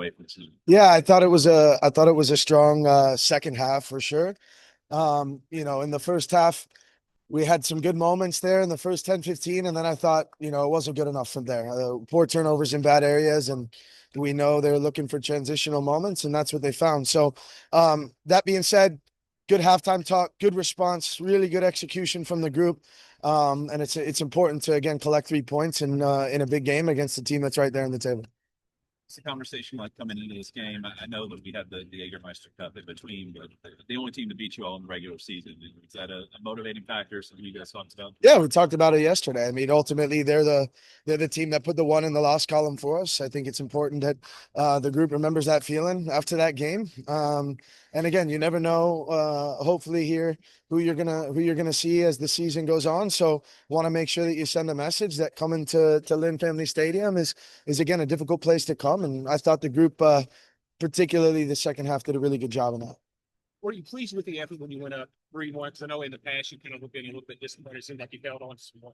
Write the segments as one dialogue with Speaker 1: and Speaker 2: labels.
Speaker 1: away from the team?
Speaker 2: Yeah, I thought it was a strong second half for sure. In the first half, we had some good moments there in the first 10, 15, and then I thought, it wasn't good enough from there. Poor turnovers in bad areas, and we know they're looking for transitional moments, and that's what they found. So, that being said, good halftime talk, good response, really good execution from the group. And it's important to again collect 3 points in a big game against the team that's right there in the table.
Speaker 1: It's a conversation like coming into this game. I know that we had the Jägermeister Cup in between, but the only team to beat you all in the regular season. Is that a motivating factor? Something you guys talked about?
Speaker 2: Yeah, we talked about it yesterday. I mean, ultimately, they're the team that put the one in the loss column for us. I think it's important that the group remembers that feeling after that game. And again, you never know. Hopefully, here who you're gonna see as the season goes on. So, want to make sure that you send a message that coming to Lynn Family Stadium is again a difficult place to come. And I thought the group, particularly the second half, did a really good job in that.
Speaker 3: Were you pleased with the effort when you went up 3-1? Because I know in the past you kind of been a little bit disappointed. It seemed like you held on to some more.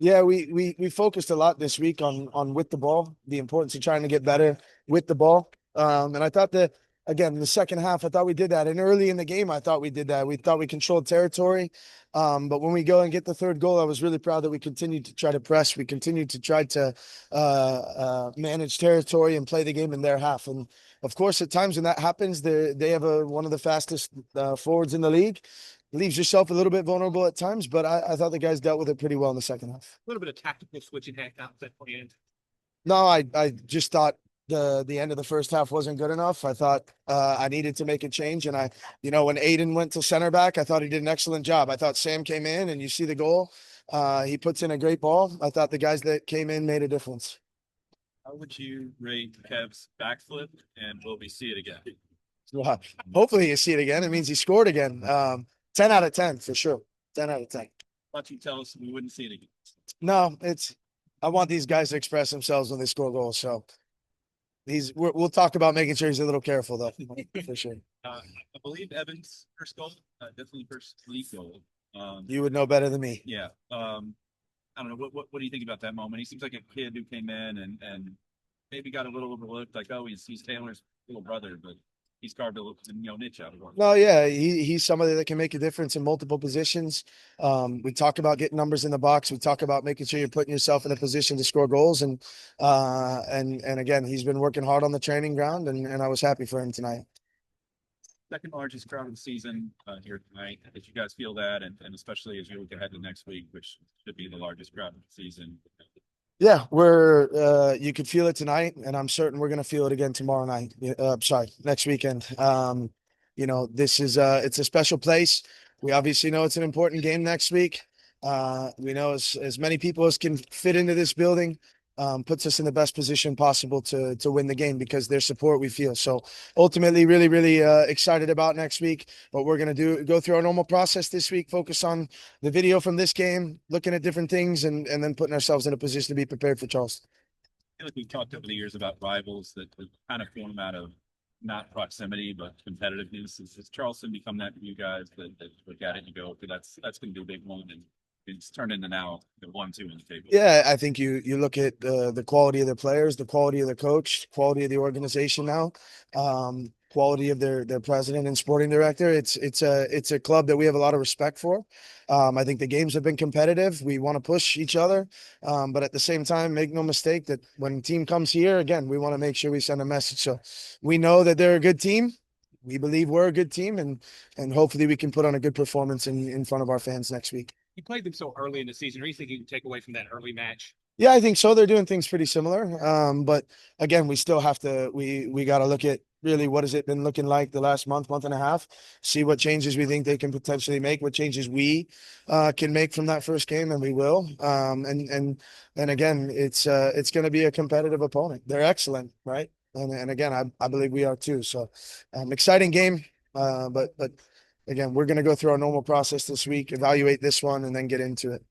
Speaker 2: Yeah, we focused a lot this week on with the ball, the importance of trying to get better with the ball. And I thought that again, the second half, I thought we did that. And early in the game, I thought we did that. We thought we controlled territory. But when we go and get the third goal, I was really proud that we continued to try to press. We continued to try to manage territory and play the game in their half. And of course, at times when that happens, they have one of the fastest forwards in the league. Leaves yourself a little bit vulnerable at times, but I thought the guys dealt with it pretty well in the second half.
Speaker 3: A little bit of tactical switching halftime at that point.
Speaker 2: No, I just thought the end of the first half wasn't good enough. I thought I needed to make a change, and when Aiden went to center back, I thought he did an excellent job. I thought Sam came in, and you see the goal. He puts in a great ball. I thought the guys that came in made a difference.
Speaker 1: How would you rate Kev's backflip, and will we see it again?
Speaker 2: Well, hopefully you see it again. It means he scored again. 10 out of 10 for sure. 10 out of 10.
Speaker 1: Why don't you tell us we wouldn't see it again?
Speaker 2: No, I want these guys to express themselves when they score goals. So we'll talk about making sure he's a little careful though, for sure.
Speaker 1: I believe Evans' first goal, definitely first league goal.
Speaker 2: You would know better than me.
Speaker 1: Yeah. I don't know. What do you think about that moment? He seems like a kid who came in and maybe got a little overlooked. Like, oh, he's Taylor's little brother, but he's carved a little niche out of it.
Speaker 2: No, yeah, he's somebody that can make a difference in multiple positions. We talk about getting numbers in the box. We talk about making sure you're putting yourself in a position to score goals. And again, he's been working hard on the training ground, and I was happy for him tonight.
Speaker 1: Second largest crowd of the season here tonight. Did you guys feel that, and especially as you look ahead to next week, which should be the largest crowd of the season?
Speaker 2: Yeah, you could feel it tonight, and I'm certain we're gonna feel it again tomorrow night. Sorry, next weekend. This is it's a special place. We obviously know it's an important game next week. We know as many people as can fit into this building puts us in the best position possible to win the game because their support we feel. So ultimately, really, really excited about next week. What we're gonna go through our normal process this week, focus on the video from this game, looking at different things, and then putting ourselves in a position to be prepared for Charleston.
Speaker 1: I feel like we've talked over the years about rivals that kind of form out of not proximity but competitiveness. Has Charleston become that for you guys that look at it and you go, okay, that's going to be a big one, and it's turned into now the 1-2 in the table?
Speaker 2: Yeah, I think you look at the quality of the players, the quality of the coach, quality of the organization now, quality of their president and sporting director. It's a club that we have a lot of respect for. I think the games have been competitive. We want to push each other, but at the same time, make no mistake that when team comes here, again, we want to make sure we send a message. So we know that they're a good team. We believe we're a good team, and hopefully we can put on a good performance in front of our fans next week.
Speaker 3: You played them so early in the season. What do you think you can take away from that early match?
Speaker 2: Yeah, I think so. They're doing things pretty similar. But again, we still have to, we got to look at really what has it been looking like the last month and a half, see what changes we think they can potentially make, what changes we can make from that first game, and we will. And again, it's going to be a competitive opponent. They're excellent, right? And again, I believe we are too. So exciting game. But again, we're going to go through our normal process this week, evaluate this one, and then get into it.